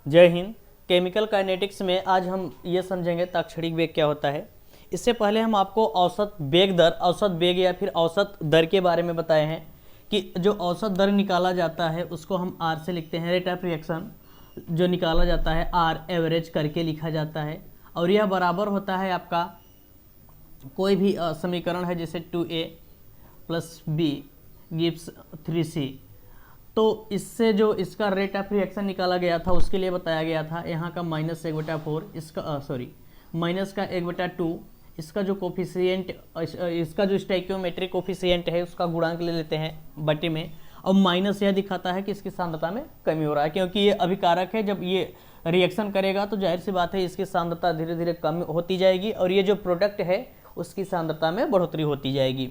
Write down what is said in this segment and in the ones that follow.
जय Hind. Chemical kinetics में आज हम ये समझेंगे ताक्षणिक वेग क्या होता है। इससे पहले हम आपको औसत वेग दर, औसत वेग या फिर औसत दर के बारे में बताए हैं कि जो औसत दर निकाला जाता है उसको हम आर से लिखते हैं। रेट ऑफ रिएक्शन जो निकाला जाता है आर एवरेज करके लिखा जाता है और यह बराबर होता है आपका कोई भी समीकरण है जैसे 2a plus B gives 3c। तो इससे जो इसका रेट ऑफ रिएक्शन निकाला गया था उसके लिए बताया गया था यहाँ का -1/4, इसका माइनस का 1/2, इसका जो कोफिशिएंट, इसका जो स्टोइकियोमेट्रिक कोफिशिएंट है उसका गुणांक ले लेते हैं बटे में, और माइनस यह दिखाता है कि इसकी सांद्रता में कमी हो रहा है, क्योंकि ये अभिकारक है। जब ये रिएक्शन करेगा तो जाहिर सी बात है इसकी सांद्रता धीरे धीरे कम होती जाएगी और ये जो प्रोडक्ट है उसकी सांद्रता में बढ़ोतरी होती जाएगी।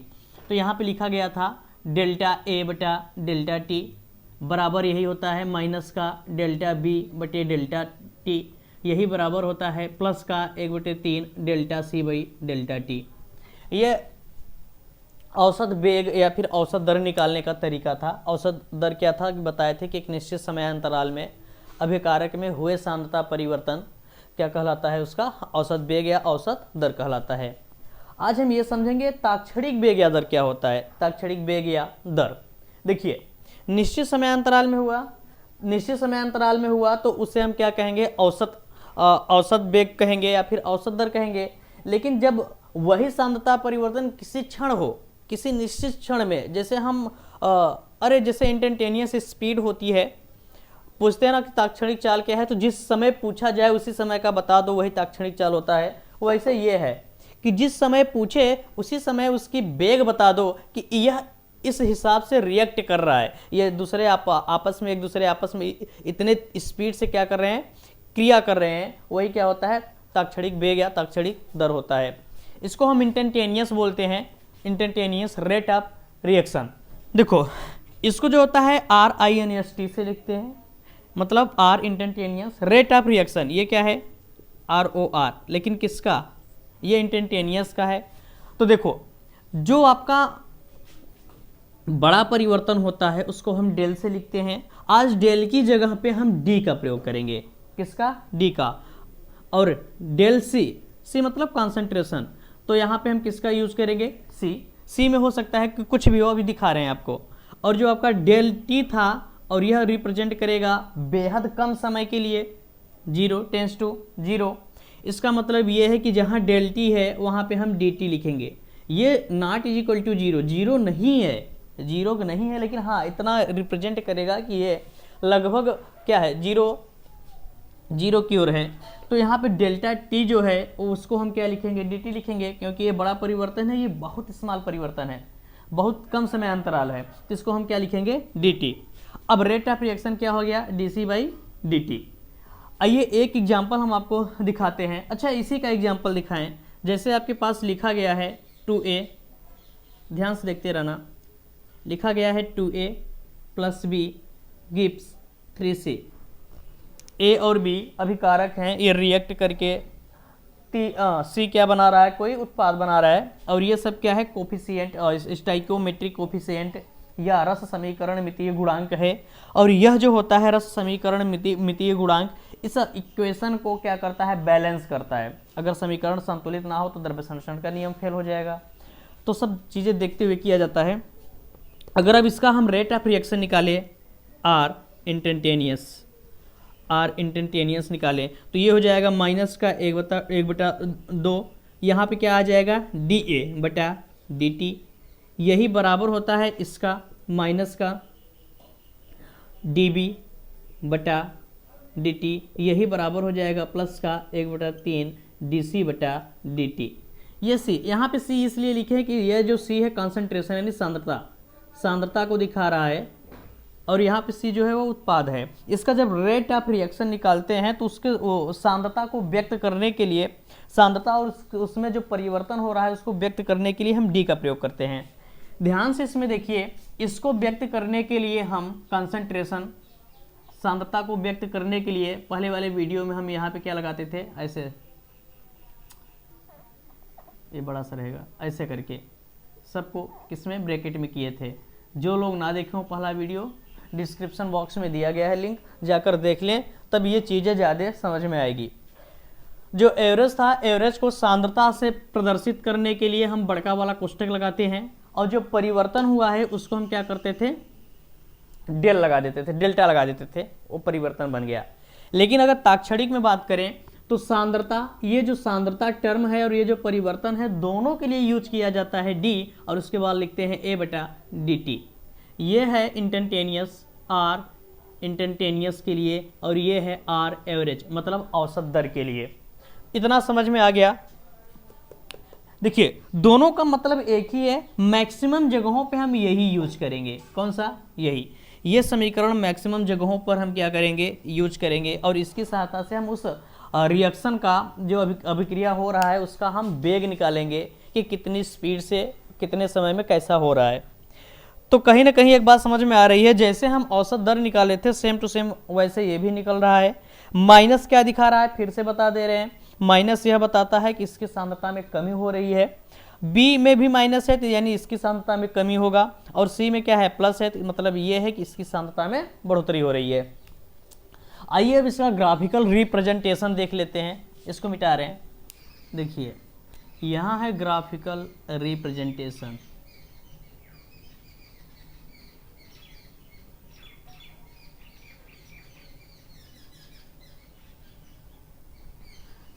तो यहाँ पे लिखा गया था डेल्टा ए बटा डेल्टा टी बराबर यही होता है माइनस का डेल्टा बी बटे डेल्टा टी, यही बराबर होता है प्लस का 1/3 delta C by delta T. ये औसत वेग या फिर औसत दर निकालने का तरीका था। औसत दर क्या था कि बताए थे कि एक निश्चित समयांतराल में अभिकारक में हुए सांद्रता परिवर्तन क्या कहलाता है, उसका औसत वेग या औसत दर कहलाता है। आज हम ये समझेंगे ताक्षणिक वेग या दर क्या होता है। ताक्षणिक वेग या दर देखिए, निश्चित समयांतराल में हुआ तो उसे हम क्या कहेंगे, औसत वेग कहेंगे या फिर औसत दर कहेंगे। लेकिन जब वही सांद्रता परिवर्तन किसी क्षण हो, किसी निश्चित क्षण में, जैसे हम जैसे इंस्टेंटेनियस स्पीड होती है, पूछते हैं ना कि ताक्षणिक चाल क्या है, तो जिस समय पूछा जाए उसी समय का बता दो, वही ताक्षणिक चाल होता है। वैसे ये है कि जिस समय पूछे उसी समय उसकी वेग बता दो कि यह इस हिसाब से रिएक्ट कर रहा है, ये दूसरे आपस में, एक दूसरे आपस में इतने स्पीड से क्या कर रहे हैं, क्रिया कर रहे हैं, वही क्या होता है, ताक्षणिक वेग या ताक्षणिक दर होता है। इसको हम इंस्टेंटेनियस बोलते हैं, इंस्टेंटेनियस रेट ऑफ रिएक्शन। देखो इसको जो होता है RINST से लिखते हैं, मतलब R instantaneous, rate of reaction ये क्या है ROR, लेकिन किसका, ये इंस्टेंटेनियस का है। तो देखो जो आपका बड़ा परिवर्तन होता है उसको हम डेल से लिखते हैं। आज डेल की जगह पे हम डी का प्रयोग करेंगे, किसका, डी का। और डेल सी मतलब कॉन्सेंट्रेशन, तो यहाँ पे हम किसका यूज करेंगे, सी में हो सकता है कि कुछ भी हो, अभी दिखा रहे हैं आपको। और जो आपका डेल टी था, और यह रिप्रेजेंट करेगा बेहद कम समय के लिए, 0 टेंस टू 0। इसका मतलब ये है कि जहाँ डेल टी है वहाँ पे हम डी टी लिखेंगे। ये नॉट इज इक्वल टू 0, 0 नहीं है, 0 नहीं है, लेकिन हाँ इतना रिप्रेजेंट करेगा कि ये लगभग क्या है, 0 की ओर है। तो यहाँ पे डेल्टा टी जो है उसको हम क्या लिखेंगे, डी टी लिखेंगे, क्योंकि ये बड़ा परिवर्तन है, ये बहुत स्मॉल परिवर्तन है, बहुत कम समय अंतराल है, तो इसको हम क्या लिखेंगे, डी टी। अब रेट ऑफ रिएक्शन क्या हो गया, D C by D T. आइए एक एग्जाम्पल हम आपको दिखाते हैं। अच्छा इसी का एग्जाम्पल दिखाएं, जैसे आपके पास लिखा गया है 2a, ध्यान से देखते रहना, लिखा गया है 2a plus B gives 3c। ए और बी अभिकारक हैं, ये रिएक्ट करके सी क्या बना रहा है, कोई उत्पाद बना रहा है, और ये सब क्या है, कोफिशिएंट, स्टोइकियोमेट्रिक कोफिशिएंट या रस समीकरण मितीय गुणांक है। और यह जो होता है रस समीकरण मितीय गुणांक, इस इक्वेशन को क्या करता है, बैलेंस करता है। अगर समीकरण संतुलित ना हो तो द्रव्य संरक्षण का नियम फेल हो जाएगा। तो सब चीज़ें देखते हुए किया जाता है। अगर अब इसका हम रेट ऑफ रिएक्शन निकालें, R इंस्टेंटेनियस निकालें, तो ये हो जाएगा माइनस का 1/2, यहाँ पे क्या आ जाएगा, DA बटा DT, यही बराबर होता है इसका माइनस का DB बटा DT, यही बराबर हो जाएगा प्लस का 1/3 DC बटा DT। ये C, यहाँ पे C इसलिए लिखे कि यह जो C है कॉन्सेंट्रेशन यानी सांद्रता को दिखा रहा है, और यहाँ पे C जो है वो उत्पाद है। इसका जब रेट ऑफ रिएक्शन निकालते हैं तो उसके सांद्रता को व्यक्त करने के लिए, सांद्रता और उसमें जो परिवर्तन हो रहा है उसको व्यक्त करने के लिए हम D का प्रयोग करते हैं। ध्यान से इसमें देखिए, इसको व्यक्त करने के लिए हम कॉन्सेंट्रेशन, सांद्रता को व्यक्त करने के लिए पहले वाले वीडियो में हम यहाँ पे क्या लगाते थे, ऐसे, ये बड़ा सा रहेगा, ऐसे करके सबको किसमें, ब्रैकेट में किए थे। जो लोग ना देखे हो पहला वीडियो, डिस्क्रिप्शन बॉक्स में दिया गया है लिंक, जाकर देख लें, तब ये चीज़ें ज़्यादा समझ में आएगी। जो एवरेज था, एवरेज को सांद्रता से प्रदर्शित करने के लिए हम बड़का वाला कोष्ठक लगाते हैं, और जो परिवर्तन हुआ है उसको हम क्या करते थे, डेल लगा देते थे, डेल्टा लगा देते थे, वो परिवर्तन बन गया। लेकिन अगर ताक्षणिक में बात करें तो सांद्रता, ये जो सांद्रता टर्म है और ये जो परिवर्तन है, दोनों के लिए यूज किया जाता है डी, और उसके बाद लिखते हैं A/dt। ये है इंस्टेंटेनियस, R इंस्टेंटेनियस के लिए, और ये है R एवरेज, मतलब औसत दर के लिए। इतना समझ में आ गया। देखिए दोनों का मतलब एक ही है, मैक्सिमम जगहों पे हम यही यूज करेंगे। कौन सा? यही। ये समीकरण मैक्सिमम जगहों पर हम क्या करेंगे, यूज करेंगे, और इसकी सहायता से हम उस रिएक्शन का जो अभिक्रिया हो रहा है उसका हम वेग निकालेंगे कि कितनी स्पीड से कितने समय में कैसा हो रहा है। तो कहीं ना कहीं एक बात समझ में आ रही है, जैसे हम औसत दर निकाले थे सेम टू सेम वैसे ये भी निकल रहा है। माइनस क्या दिखा रहा है, फिर से बता दे रहे हैं, माइनस यह बताता है कि इसकी सांद्रता में कमी हो रही है। बी में भी माइनस है तो यानी इसकी सांद्रता में कमी होगा, और सी में क्या है, प्लस है, तो मतलब ये है कि इसकी सांद्रता में बढ़ोतरी हो रही है। आइए अब इसका ग्राफिकल रिप्रेजेंटेशन देख लेते हैं। इसको मिटा रहे हैं, देखिए यहाँ है ग्राफिकल रिप्रेजेंटेशन।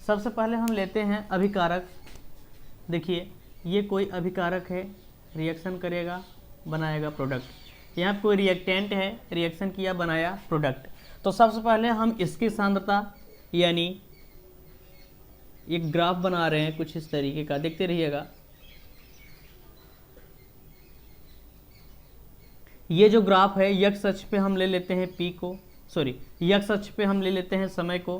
सबसे पहले हम लेते हैं अभिकारक। देखिए ये कोई अभिकारक है, रिएक्शन करेगा, बनाएगा प्रोडक्ट। यहाँ कोई रिएक्टेंट है, रिएक्शन किया, बनाया प्रोडक्ट। तो सबसे पहले हम इसकी सांद्रता, यानी एक ग्राफ बना रहे हैं कुछ इस तरीके का, देखते रहिएगा। ये जो ग्राफ है, यक्स अक्ष पे हम ले लेते हैं पी को, सॉरी यक्स अक्ष पे हम ले लेते हैं समय को,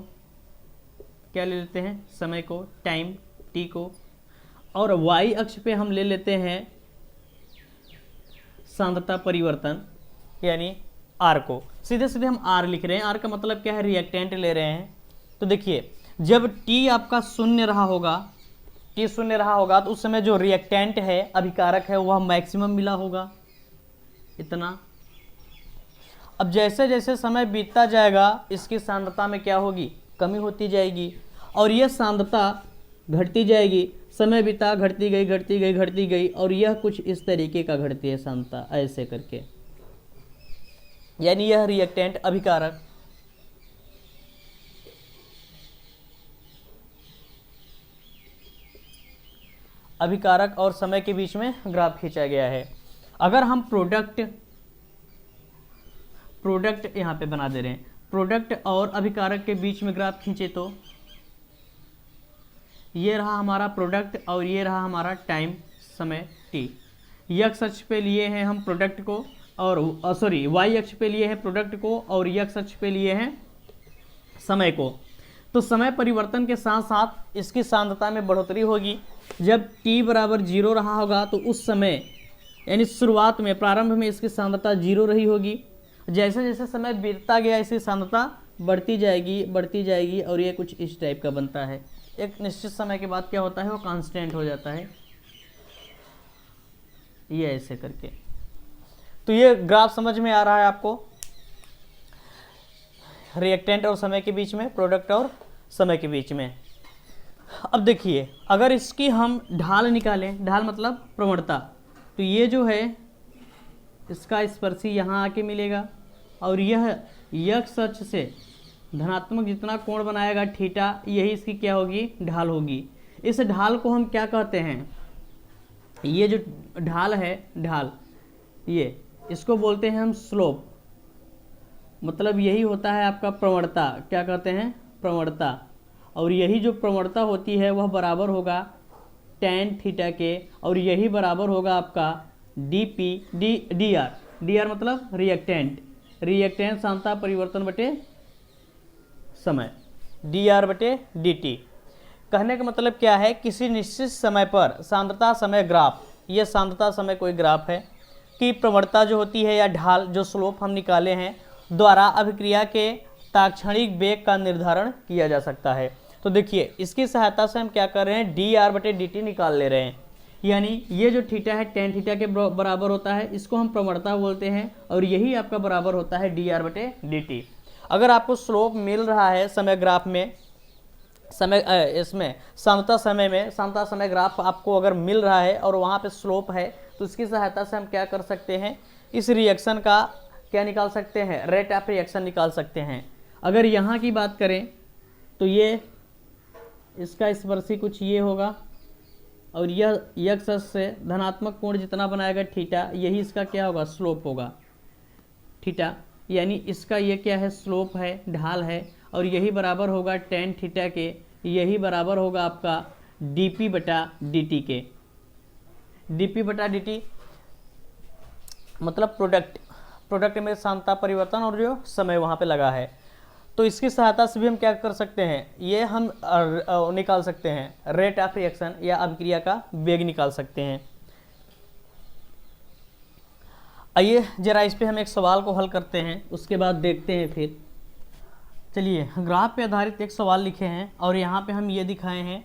क्या ले लेते हैं, समय को, टाइम टी को, और वाई अक्ष पे हम ले लेते हैं सांद्रता परिवर्तन यानी आर को। सीधे सीधे हम आर लिख रहे हैं, आर का मतलब क्या है, रिएक्टेंट ले रहे हैं। तो देखिए जब टी आपका शून्य रहा होगा, टी शून्य रहा होगा, तो उस समय जो रिएक्टेंट है, अभिकारक है, वह मैक्सिमम मिला होगा, इतना। अब जैसे जैसे समय बीतता जाएगा इसकी सांद्रता में क्या होगी, कमी होती जाएगी, और यह सांद्रता घटती जाएगी, समय बीता, घटती गई घटती गई घटती गई, और यह कुछ इस तरीके का घटती है सांद्रता, ऐसे करके, यानी यह रिएक्टेंट अभिकारक। अभिकारक और समय के बीच में ग्राफ खींचा गया है। अगर हम प्रोडक्ट यहाँ पे बना दे रहे हैं, प्रोडक्ट और अभिकारक के बीच में ग्राफ खींचे तो ये रहा हमारा प्रोडक्ट और ये रहा हमारा टाइम, समय टी। एक्स अक्ष पे लिए हैं हम प्रोडक्ट को, और सॉरी वाई अक्ष पे लिए हैं प्रोडक्ट को, और एक्स अक्ष पे लिए हैं समय को। तो समय परिवर्तन के साथ साथ इसकी सांद्रता में बढ़ोतरी होगी। जब t बराबर 0 रहा होगा तो उस समय यानी शुरुआत में, प्रारंभ में इसकी सांद्रता 0 रही होगी। जैसे जैसे समय बीतता गया इसकी सांद्रता बढ़ती जाएगी, और ये कुछ इस टाइप का बनता है। एक निश्चित समय के बाद क्या होता है, वो कांस्टेंट हो जाता है, ये ऐसे करके। तो ये ग्राफ समझ में आ रहा है आपको, रिएक्टेंट और समय के बीच में, प्रोडक्ट और समय के बीच में। अब देखिए अगर इसकी हम ढाल निकालें, ढाल मतलब प्रवणता, तो ये जो है इसका स्पर्शी यहाँ आके मिलेगा, और यह एक्स अक्ष से धनात्मक जितना कोण बनाएगा थीटा, यही इसकी क्या होगी, ढाल होगी। इस ढाल को हम क्या कहते हैं, ये जो ढाल है, ढाल, ये इसको बोलते हैं हम स्लोप। मतलब यही होता है आपका प्रवणता, क्या कहते हैं, प्रवणता। और यही जो प्रवणता होती है वह बराबर होगा tan थीटा के, और यही बराबर होगा आपका डी आर मतलब रिएक्टेंट सांद्रता परिवर्तन बटे समय, dr/dt। कहने का मतलब क्या है, किसी निश्चित समय पर सांद्रता समय ग्राफ, ये सांद्रता समय कोई ग्राफ है, कि प्रवणता जो होती है या ढाल, जो स्लोप हम निकाले हैं, द्वारा अभिक्रिया के ताक्षणिक वेग का निर्धारण किया जा सकता है। तो देखिए इसकी सहायता से हम क्या कर रहे हैं, dr/dt निकाल ले रहे हैं। यानी ये जो थीटा है टेन थीटा के बराबर होता है, इसको हम प्रवणता बोलते हैं, और यही आपका बराबर होता है डी आर बटे डी टी। अगर आपको स्लोप मिल रहा है समय ग्राफ में, समय इसमें समता समय ग्राफ आपको अगर मिल रहा है और वहाँ पे स्लोप है, तो इसकी सहायता से हम क्या कर सकते हैं, इस रिएक्शन का क्या निकाल सकते हैं, रेट ऑफ रिएक्शन निकाल सकते हैं। अगर यहाँ की बात करें तो ये इसका स्पर्शी कुछ ये होगा, और यह x अक्ष से धनात्मक कोण जितना बनाएगा थीटा, यही इसका क्या होगा, स्लोप होगा थीटा। यानी इसका ये क्या है, स्लोप है, ढाल है, और यही बराबर होगा टेन थीटा के, यही बराबर होगा आपका dp बटा dt के। dp बटा dt मतलब प्रोडक्ट में सांता परिवर्तन और जो समय वहाँ पे लगा है। तो इसकी सहायता से भी हम क्या कर सकते हैं, ये हम निकाल सकते हैं रेट ऑफ रिएक्शन या अभिक्रिया का वेग निकाल सकते हैं। आइए जरा इस पे हम एक सवाल को हल करते हैं, उसके बाद देखते हैं फिर। चलिए, ग्राफ पे आधारित एक सवाल लिखे हैं और यहाँ पे हम ये दिखाए हैं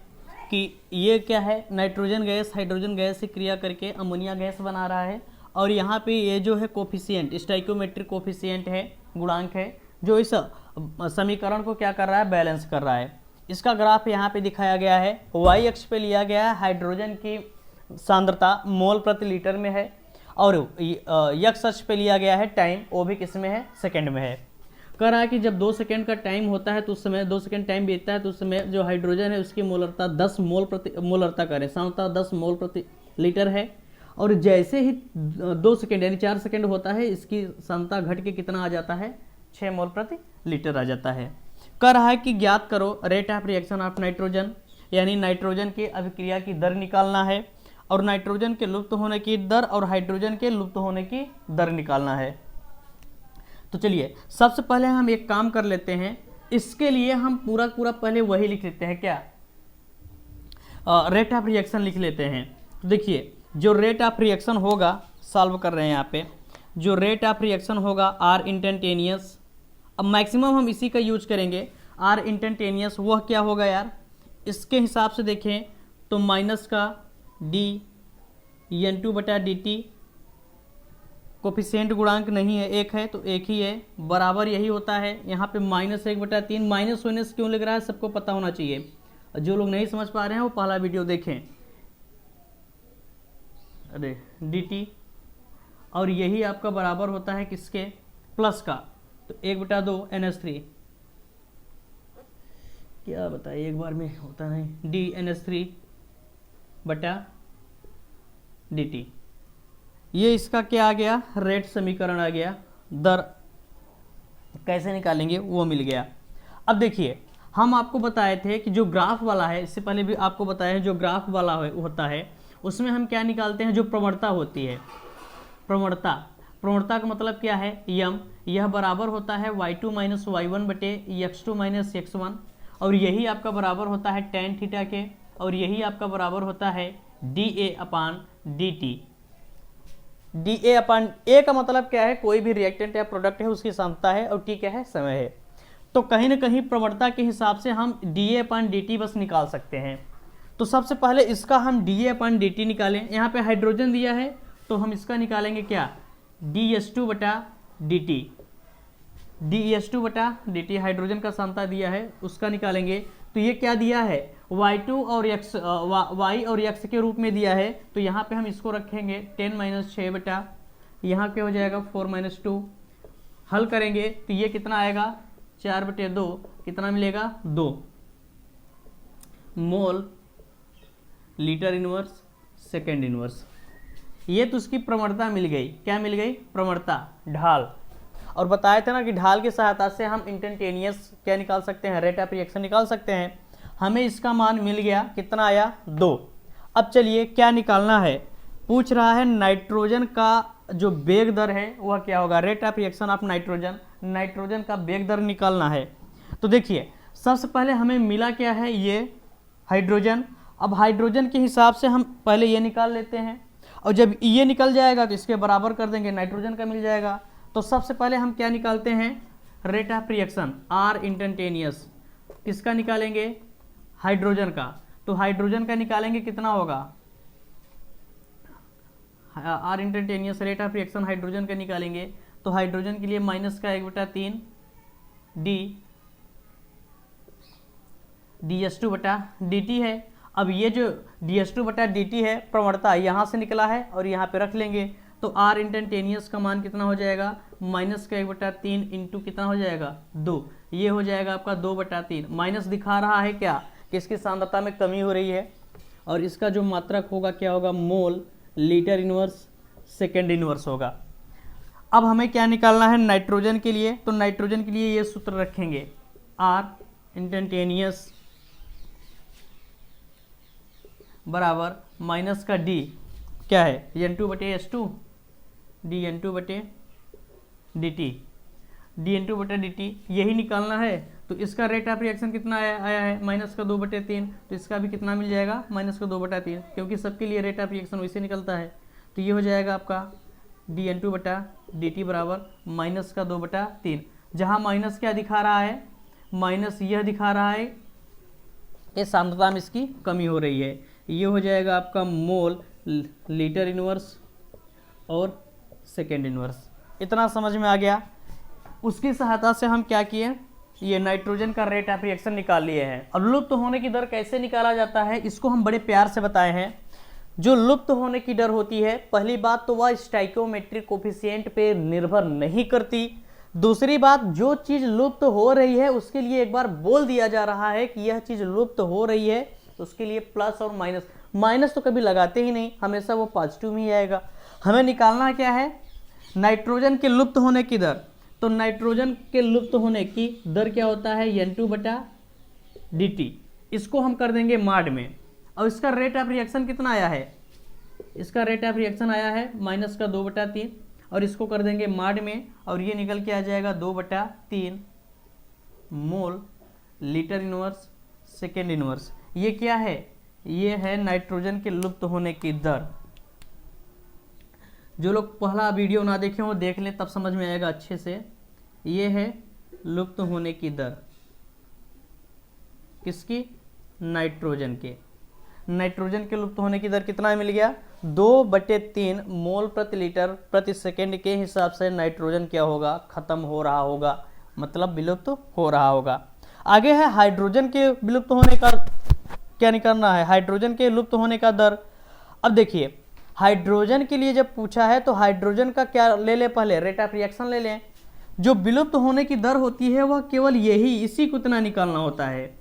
कि ये क्या है, नाइट्रोजन गैस हाइड्रोजन गैस से क्रिया करके अमोनिया गैस बना रहा है, और यहाँ पे ये जो है कोफिशिएंट, स्टोइकोमेट्रिक कोफिशिएंट है, गुणांक है, जो इस समीकरण को क्या कर रहा है, बैलेंस कर रहा है। इसका ग्राफ यहाँ पे दिखाया गया है। वाई अक्ष पे लिया गया है हाइड्रोजन की सांद्रता मोल प्रति लीटर में है, और एक्स अक्ष पे लिया गया है टाइम, वो भी किस में है, सेकंड में है। कह रहा है कि जब 2 सेकंड का टाइम होता है तो उस समय 2 सेकंड टाइम बीतता है तो उस समय जो हाइड्रोजन है उसकी मोलरता 10 मोलरता करें, सांद्रता 10 मोल प्रति लीटर है, और जैसे ही 2 सेकंड यानी 4 सेकंड होता है, इसकी सांद्रता घट के कितना आ जाता है, 6 मोल प्रति लीटर आ जाता है। कह रहा है कि ज्ञात करो rate of reaction of nitrogen, यानी नाइट्रोजन की अभिक्रिया की दर निकालना है, और नाइट्रोजन के लुप्त होने की दर और हाइड्रोजन के लुप्त होने की दर निकालना है। तो चलिए सबसे पहले हम एक काम कर लेते हैं, इसके लिए हम पूरा पहले वही लिख लेते हैं, क्या, रेट ऑफ रिएक्शन लिख लेते हैं। तो देखिए जो रेट ऑफ रिएक्शन होगा, सॉल्व कर रहे हैं यहाँ पे, जो रेट ऑफ रिएक्शन होगा आर इंस्टेंटेनियस, अब मैक्सिमम हम इसी का यूज करेंगे, आर इंस्टेंटेनियस वह क्या होगा यार, इसके हिसाब से देखें तो माइनस का डी n2 बटा डी टी, कोफिशिएंट गुणांक नहीं है, एक है तो एक ही है, बराबर यही होता है। यहाँ पे -1/3, माइनस होने से क्यों लग रहा है सबको पता होना चाहिए, जो लोग नहीं समझ पा रहे हैं वो पहला वीडियो देखें। अरे dt, और यही आपका बराबर होता है किसके, प्लस का, तो 1/2 NH3, क्या बताइए एक बार में होता नहीं, डी NH3 बटा dt। ये इसका क्या आ गया, रेट समीकरण आ गया, दर कैसे निकालेंगे वो मिल गया। अब देखिए हम आपको बताए थे कि जो ग्राफ वाला है, इससे पहले भी आपको बताया है, जो ग्राफ वाला होता है उसमें हम क्या निकालते हैं, जो प्रवणता होती है, प्रवणता का मतलब क्या है, यम, यह बराबर होता है y2 माइनस y1 बटे x2 माइनस x1, और यही आपका बराबर होता है tan थीटा के, और यही आपका बराबर होता है dA upon dt। dA upon A का मतलब क्या है, कोई भी रिएक्टेंट या प्रोडक्ट है उसकी सांद्रता है, और T क्या है, समय है। तो कहीं ना कहीं प्रवणता के हिसाब से हम dA अपान dt बस निकाल सकते हैं। तो सबसे पहले इसका हम dA अपान dt निकालें, यहाँ पे हाइड्रोजन दिया है तो हम इसका निकालेंगे क्या, dS2 बटा dt, dS2 बटा dt, हाइड्रोजन का सांद्रता दिया है उसका निकालेंगे। तो ये क्या दिया है, y2 और x, y और x के रूप में दिया है, तो यहाँ पे हम इसको रखेंगे 10 - 6 बटा, यहाँ क्या हो जाएगा 4 - 2, हल करेंगे तो ये कितना आएगा 4/2, कितना मिलेगा 2 mole litre inverse second inverse. ये तो उसकी प्रवणता मिल गई, क्या मिल गई, प्रवणता, ढाल। और बताया था ना कि ढाल की सहायता से हम इंस्टेंटेनियस क्या निकाल सकते हैं, रेट ऑफ रिएक्शन निकाल सकते हैं। हमें इसका मान मिल गया, कितना आया 2। अब चलिए क्या निकालना है, पूछ रहा है नाइट्रोजन का जो वेग दर है वह क्या होगा, rate of reaction of nitrogen का वेग दर निकालना है। तो देखिए सबसे पहले हमें मिला क्या है, ये हाइड्रोजन। अब हाइड्रोजन के हिसाब से हम पहले ये निकाल लेते हैं, और जब ये निकल जाएगा तो इसके बराबर कर देंगे, नाइट्रोजन का मिल जाएगा। तो सबसे पहले हम क्या निकालते हैं, rate of reaction R instantaneous, किसका निकालेंगे, हाइड्रोजन का। तो हाइड्रोजन का निकालेंगे, कितना होगा R instantaneous rate of reaction hydrogen का निकालेंगे तो हाइड्रोजन के लिए माइनस का 1/3 ds2/dt है। अब ये जो ds2/dt है प्रवणता यहाँ से निकला है और यहाँ पे रख लेंगे तो आर इंस्टेंटेनियस का मान कितना हो जाएगा, माइनस का 1/3 इंटू कितना हो जाएगा 2, ये हो जाएगा आपका 2/3। माइनस दिखा रहा है क्या कि इसकी सांद्रता में कमी हो रही है और इसका जो मात्रक होगा क्या होगा, mole litre inverse second inverse होगा। अब हमें क्या निकालना है नाइट्रोजन के लिए, तो नाइट्रोजन के लिए ये सूत्र रखेंगे आर इंस्टेंटेनियस बराबर माइनस का डी क्या है N2/S2 dN2/dt, dN2/dt यही निकालना है। तो इसका रेट ऑफ रिएक्शन कितना आया है माइनस का 2/3, तो इसका भी कितना मिल जाएगा माइनस का 2/3, क्योंकि सबके लिए रेट ऑफ रिएक्शन वैसे निकलता है। तो ये हो जाएगा आपका dN2/dt बराबर माइनस का 2/3। जहाँ माइनस क्या दिखा रहा है, माइनस यह दिखा रहा है कि सांद्रता में इसकी कमी हो रही है। ये हो जाएगा आपका मोल लीटर इनवर्स और सेकेंड इनवर्स। इतना समझ में आ गया। उसकी सहायता से हम क्या किए, ये नाइट्रोजन का रेट ऑफ रिएक्शन निकाल लिए हैं। अब लुप्त होने की दर कैसे निकाला जाता है इसको हम बड़े प्यार से बताए हैं। जो लुप्त होने की दर होती है, पहली बात तो वह स्टोइकोमेट्रिक कोफिशिएंट पे निर्भर नहीं करती। दूसरी बात, जो चीज़ लुप्त हो रही है उसके लिए एक बार बोल दिया जा रहा है कि यह चीज़ लुप्त हो रही है, तो उसके लिए प्लस और माइनस, माइनस तो कभी लगाते ही नहीं, हमेशा वो पॉजिटिव में ही आएगा। हमें निकालना क्या है, नाइट्रोजन के लुप्त होने की दर। तो नाइट्रोजन के लुप्त होने की दर क्या होता है N2/dt, इसको हम कर देंगे माड में। और इसका रेट ऑफ रिएक्शन कितना आया है, इसका रेट ऑफ रिएक्शन आया है माइनस का 2/3 और इसको कर देंगे माड में और ये निकल के आ जाएगा 2/3 mole litre inverse second inverse. ये क्या है, ये है नाइट्रोजन के लुप्त होने की दर। जो लोग पहला वीडियो ना देखे वो देख लें, तब समझ में आएगा अच्छे से। ये है लुप्त होने की दर किसकी, नाइट्रोजन के। नाइट्रोजन के लुप्त होने की दर कितना मिल गया, 2/3 मोल प्रति लीटर प्रति सेकेंड के हिसाब से नाइट्रोजन क्या होगा, खत्म हो रहा होगा, मतलब विलुप्त हो रहा होगा। आगे है हाइड्रोजन के विलुप्त होने का क्या निकालना है, हाइड्रोजन के लुप्त होने का दर। अब देखिए हाइड्रोजन के लिए जब पूछा है तो हाइड्रोजन का क्या ले ले, पहले रेट ऑफ रिएक्शन ले लें। जो विलुप्त होने की दर होती है वह केवल यही, इसी को इतना निकालना होता है।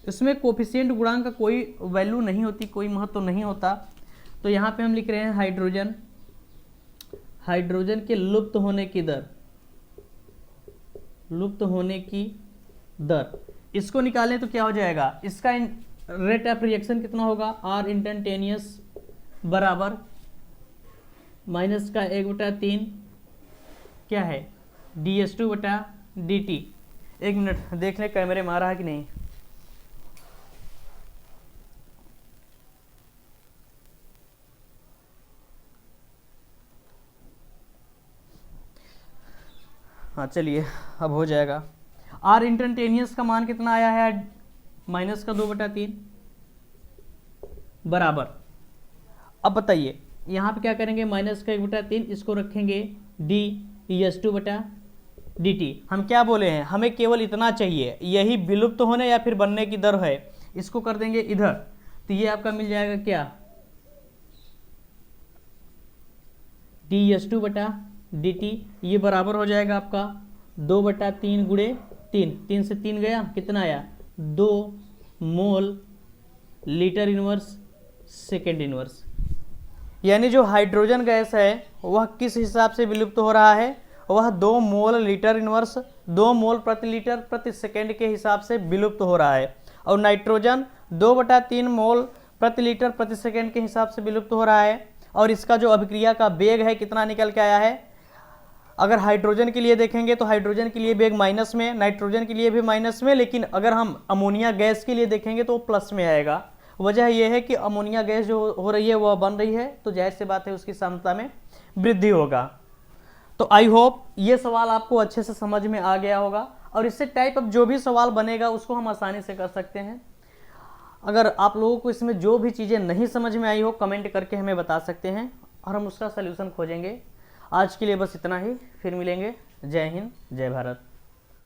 इसमें कोफिशिएंट गुणांक का कोई वैल्यू नहीं होती, कोई महत्व नहीं होता। तो यहाँ पे हम लिख रहे हैं हाइड्रोजन, हाइड्रोजन के लुप्त होने की दर, लुप्त होने की दर, इसको निकालें तो क्या हो जाएगा, इसका रेट ऑफ रिएक्शन कितना होगा, आर इंस्टेंटेनियस बराबर माइनस का 1/3 क्या है ds2/dt। एक मिनट देख लें कैमरे में आ रहा है कि नहीं। हाँ चलिए अब हो जाएगा। आर इंस्टेंटेनियस का मान कितना आया है, माइनस का 2/3 बराबर। अब बताइए यहाँ पे क्या करेंगे, माइनस का 1/3 इसको रखेंगे ds2/dt। हम क्या बोले हैं, हमें केवल इतना चाहिए, यही विलुप्त होने या फिर बनने की दर है। इसको कर देंगे इधर, तो ये आपका मिल जाएगा क्या, ds2/dt। ये बराबर हो जाएगा आपका 2/3 गुणे 3, 3 से 3 गया, कितना आया 2 mole litre inverse second inverse. यानी जो हाइड्रोजन गैस है वह किस हिसाब से विलुप्त हो रहा है, वह 2 मोल लीटर इनवर्स 2 मोल प्रति लीटर प्रति सेकेंड के हिसाब से विलुप्त हो रहा है। और नाइट्रोजन 2/3 मोल प्रति लीटर प्रति सेकेंड के हिसाब से विलुप्त हो रहा है। और इसका जो अभिक्रिया का वेग है कितना निकल के आया है, अगर हाइड्रोजन के लिए देखेंगे तो हाइड्रोजन के लिए वेग माइनस में, नाइट्रोजन के लिए भी माइनस में, लेकिन अगर हम अमोनिया गैस के लिए देखेंगे तो प्लस में आएगा। वजह यह है कि अमोनिया गैस जो हो रही है वह बन रही है, तो जाहिर सी बात है उसकी सांद्रता में वृद्धि होगा। तो आई होप ये सवाल आपको अच्छे से समझ में आ गया होगा और इससे टाइप अब जो भी सवाल बनेगा उसको हम आसानी से कर सकते हैं। अगर आप लोगों को इसमें जो भी चीज़ें नहीं समझ में आई हो कमेंट करके हमें बता सकते हैं, और हम उसका सल्यूशन खोजेंगे। आज के लिए बस इतना ही, फिर मिलेंगे। जय हिंद, जय भारत।